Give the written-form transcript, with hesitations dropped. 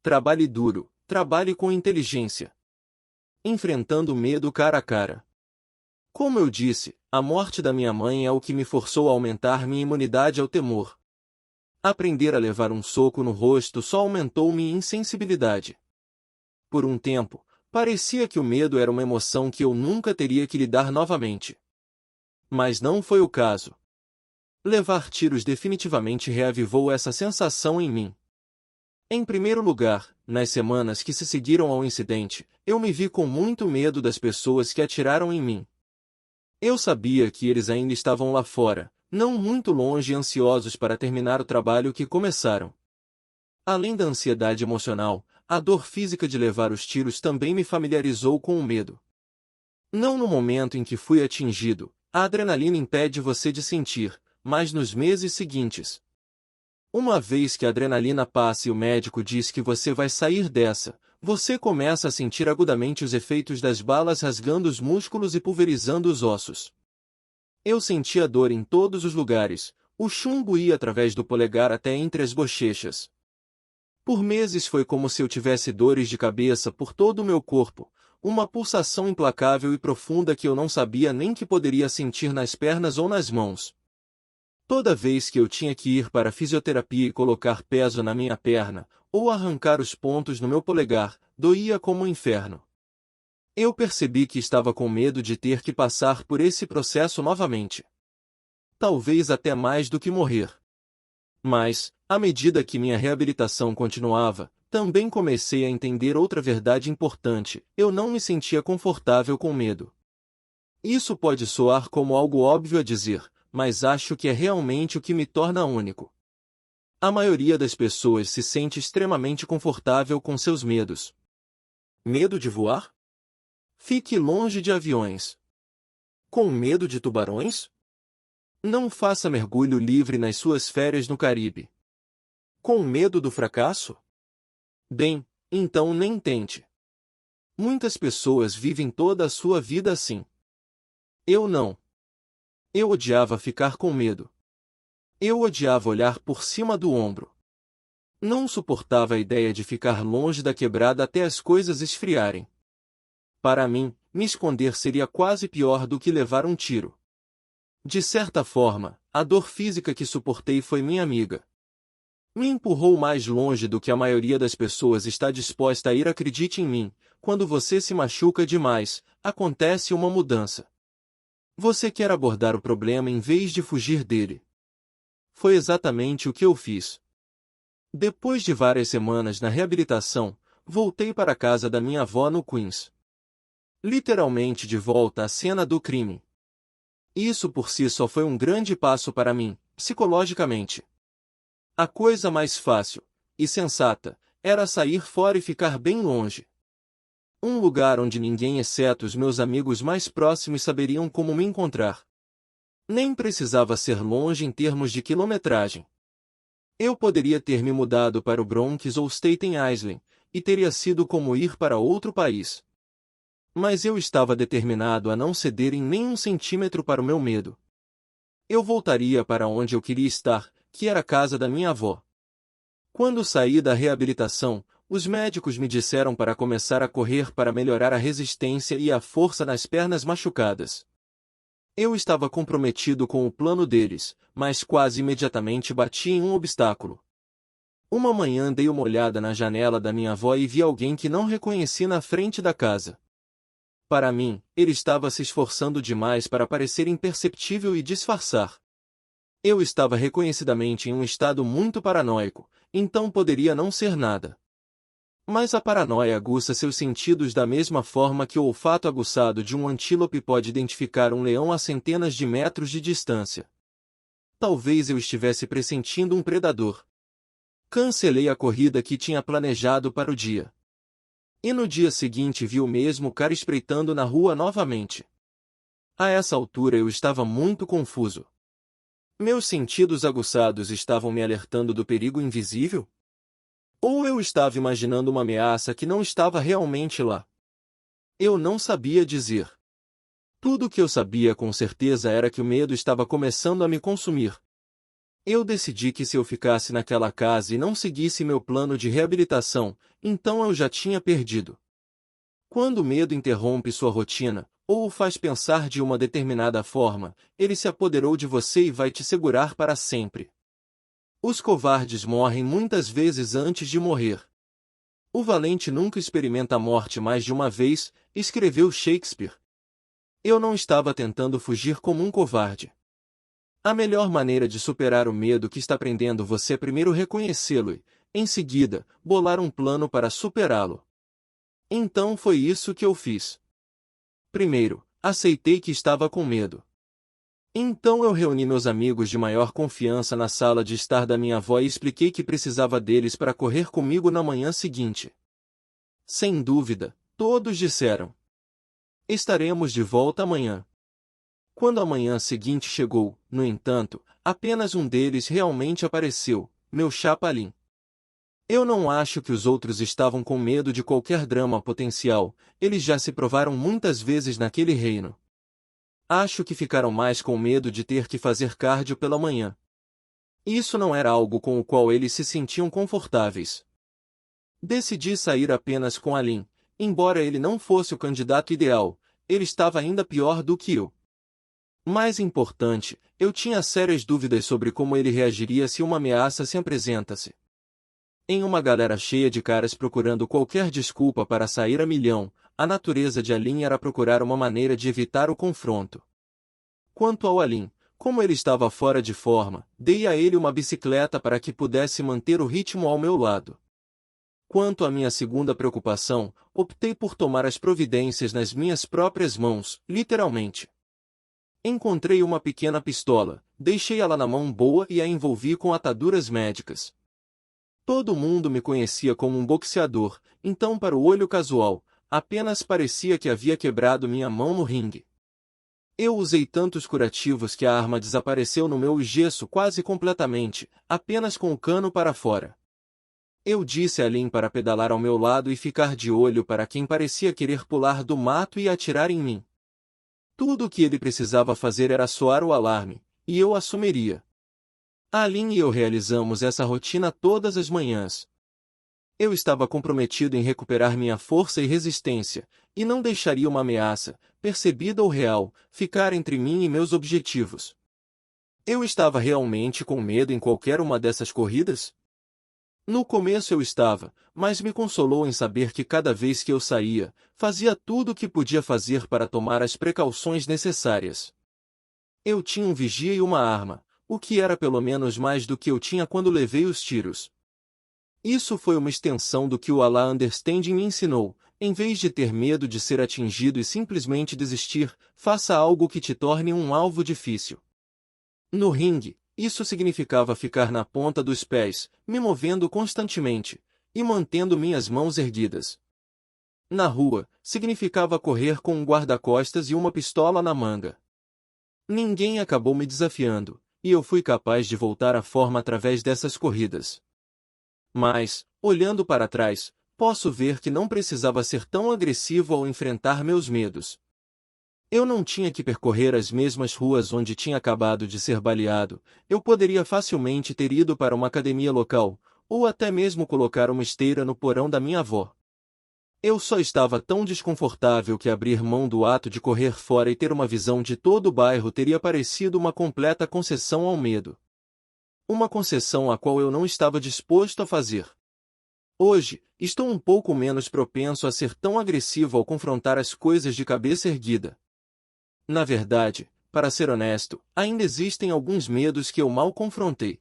Trabalhe duro, trabalhe com inteligência. Enfrentando o medo cara a cara. Como eu disse, a morte da minha mãe é o que me forçou a aumentar minha imunidade ao temor. Aprender a levar um soco no rosto só aumentou minha insensibilidade. Por um tempo, parecia que o medo era uma emoção que eu nunca teria que lidar novamente. Mas não foi o caso. Levar tiros definitivamente reavivou essa sensação em mim. Em primeiro lugar, nas semanas que se seguiram ao incidente, eu me vi com muito medo das pessoas que atiraram em mim. Eu sabia que eles ainda estavam lá fora, não muito longe e ansiosos para terminar o trabalho que começaram. Além da ansiedade emocional, a dor física de levar os tiros também me familiarizou com o medo. Não no momento em que fui atingido, a adrenalina impede você de sentir, mas nos meses seguintes. Uma vez que a adrenalina passa e o médico diz que você vai sair dessa, você começa a sentir agudamente os efeitos das balas rasgando os músculos e pulverizando os ossos. Eu sentia dor em todos os lugares, o chumbo ia através do polegar até entre as bochechas. Por meses foi como se eu tivesse dores de cabeça por todo o meu corpo, uma pulsação implacável e profunda que eu não sabia nem que poderia sentir nas pernas ou nas mãos. Toda vez que eu tinha que ir para a fisioterapia e colocar peso na minha perna, ou arrancar os pontos no meu polegar, doía como um inferno. Eu percebi que estava com medo de ter que passar por esse processo novamente. Talvez até mais do que morrer. Mas, à medida que minha reabilitação continuava, também comecei a entender outra verdade importante: eu não me sentia confortável com medo. Isso pode soar como algo óbvio a dizer, mas acho que é realmente o que me torna único. A maioria das pessoas se sente extremamente confortável com seus medos. Medo de voar? Fique longe de aviões. Com medo de tubarões? Não faça mergulho livre nas suas férias no Caribe. Com medo do fracasso? Bem, então nem tente. Muitas pessoas vivem toda a sua vida assim. Eu não. Eu odiava ficar com medo. Eu odiava olhar por cima do ombro. Não suportava a ideia de ficar longe da quebrada até as coisas esfriarem. Para mim, me esconder seria quase pior do que levar um tiro. De certa forma, a dor física que suportei foi minha amiga. Me empurrou mais longe do que a maioria das pessoas está disposta a ir. Acredite em mim, quando você se machuca demais, acontece uma mudança. Você quer abordar o problema em vez de fugir dele. Foi exatamente o que eu fiz. Depois de várias semanas na reabilitação, voltei para a casa da minha avó no Queens. Literalmente de volta à cena do crime. Isso por si só foi um grande passo para mim, psicologicamente. A coisa mais fácil, e sensata, era sair fora e ficar bem longe. Um lugar onde ninguém exceto os meus amigos mais próximos saberiam como me encontrar. Nem precisava ser longe em termos de quilometragem. Eu poderia ter me mudado para o Bronx ou Staten Island, e teria sido como ir para outro país. Mas eu estava determinado a não ceder em nem um centímetro para o meu medo. Eu voltaria para onde eu queria estar, que era a casa da minha avó. Quando saí da reabilitação, os médicos me disseram para começar a correr para melhorar a resistência e a força nas pernas machucadas. Eu estava comprometido com o plano deles, mas quase imediatamente bati em um obstáculo. Uma manhã dei uma olhada na janela da minha avó e vi alguém que não reconheci na frente da casa. Para mim, ele estava se esforçando demais para parecer imperceptível e disfarçar. Eu estava reconhecidamente em um estado muito paranoico, então poderia não ser nada. Mas a paranoia aguça seus sentidos da mesma forma que o olfato aguçado de um antílope pode identificar um leão a centenas de metros de distância. Talvez eu estivesse pressentindo um predador. Cancelei a corrida que tinha planejado para o dia. E no dia seguinte vi o mesmo cara espreitando na rua novamente. A essa altura eu estava muito confuso. Meus sentidos aguçados estavam me alertando do perigo invisível? Ou eu estava imaginando uma ameaça que não estava realmente lá? Eu não sabia dizer. Tudo o que eu sabia com certeza era que o medo estava começando a me consumir. Eu decidi que se eu ficasse naquela casa e não seguisse meu plano de reabilitação, então eu já tinha perdido. Quando o medo interrompe sua rotina, ou o faz pensar de uma determinada forma, ele se apoderou de você e vai te segurar para sempre. Os covardes morrem muitas vezes antes de morrer. O valente nunca experimenta a morte mais de uma vez, escreveu Shakespeare. Eu não estava tentando fugir como um covarde. A melhor maneira de superar o medo que está prendendo você é primeiro reconhecê-lo e, em seguida, bolar um plano para superá-lo. Então foi isso que eu fiz. Primeiro, aceitei que estava com medo. Então eu reuni meus amigos de maior confiança na sala de estar da minha avó e expliquei que precisava deles para correr comigo na manhã seguinte. Sem dúvida, todos disseram: estaremos de volta amanhã. Quando a manhã seguinte chegou, no entanto, apenas um deles realmente apareceu, meu chapalim. Eu não acho que os outros estavam com medo de qualquer drama potencial, eles já se provaram muitas vezes naquele reino. Acho que ficaram mais com medo de ter que fazer cardio pela manhã. Isso não era algo com o qual eles se sentiam confortáveis. Decidi sair apenas com Alim, embora ele não fosse o candidato ideal, ele estava ainda pior do que eu. Mais importante, eu tinha sérias dúvidas sobre como ele reagiria se uma ameaça se apresentasse. Em uma galera cheia de caras procurando qualquer desculpa para sair a milhão, a natureza de Alim era procurar uma maneira de evitar o confronto. Quanto ao Alim, como ele estava fora de forma, dei a ele uma bicicleta para que pudesse manter o ritmo ao meu lado. Quanto à minha segunda preocupação, optei por tomar as providências nas minhas próprias mãos, literalmente. Encontrei uma pequena pistola, deixei-a na mão boa e a envolvi com ataduras médicas. Todo mundo me conhecia como um boxeador, então para o olho casual, apenas parecia que havia quebrado minha mão no ringue. Eu usei tantos curativos que a arma desapareceu no meu gesso quase completamente, apenas com o cano para fora. Eu disse a Lin para pedalar ao meu lado e ficar de olho para quem parecia querer pular do mato e atirar em mim. Tudo o que ele precisava fazer era soar o alarme, e eu assumiria. A Lin e eu realizamos essa rotina todas as manhãs. Eu estava comprometido em recuperar minha força e resistência, e não deixaria uma ameaça, percebida ou real, ficar entre mim e meus objetivos. Eu estava realmente com medo em qualquer uma dessas corridas? No começo eu estava, mas me consolou em saber que cada vez que eu saía, fazia tudo o que podia fazer para tomar as precauções necessárias. Eu tinha um vigia e uma arma, o que era pelo menos mais do que eu tinha quando levei os tiros. Isso foi uma extensão do que o Allah Understanding me ensinou. Em vez de ter medo de ser atingido e simplesmente desistir, faça algo que te torne um alvo difícil. No ringue, isso significava ficar na ponta dos pés, me movendo constantemente, e mantendo minhas mãos erguidas. Na rua, significava correr com um guarda-costas e uma pistola na manga. Ninguém acabou me desafiando, e eu fui capaz de voltar à forma através dessas corridas. Mas, olhando para trás, posso ver que não precisava ser tão agressivo ao enfrentar meus medos. Eu não tinha que percorrer as mesmas ruas onde tinha acabado de ser baleado, eu poderia facilmente ter ido para uma academia local, ou até mesmo colocar uma esteira no porão da minha avó. Eu só estava tão desconfortável que abrir mão do ato de correr fora e ter uma visão de todo o bairro teria parecido uma completa concessão ao medo. Uma concessão a qual eu não estava disposto a fazer. Hoje, estou um pouco menos propenso a ser tão agressivo ao confrontar as coisas de cabeça erguida. Na verdade, para ser honesto, ainda existem alguns medos que eu mal confrontei.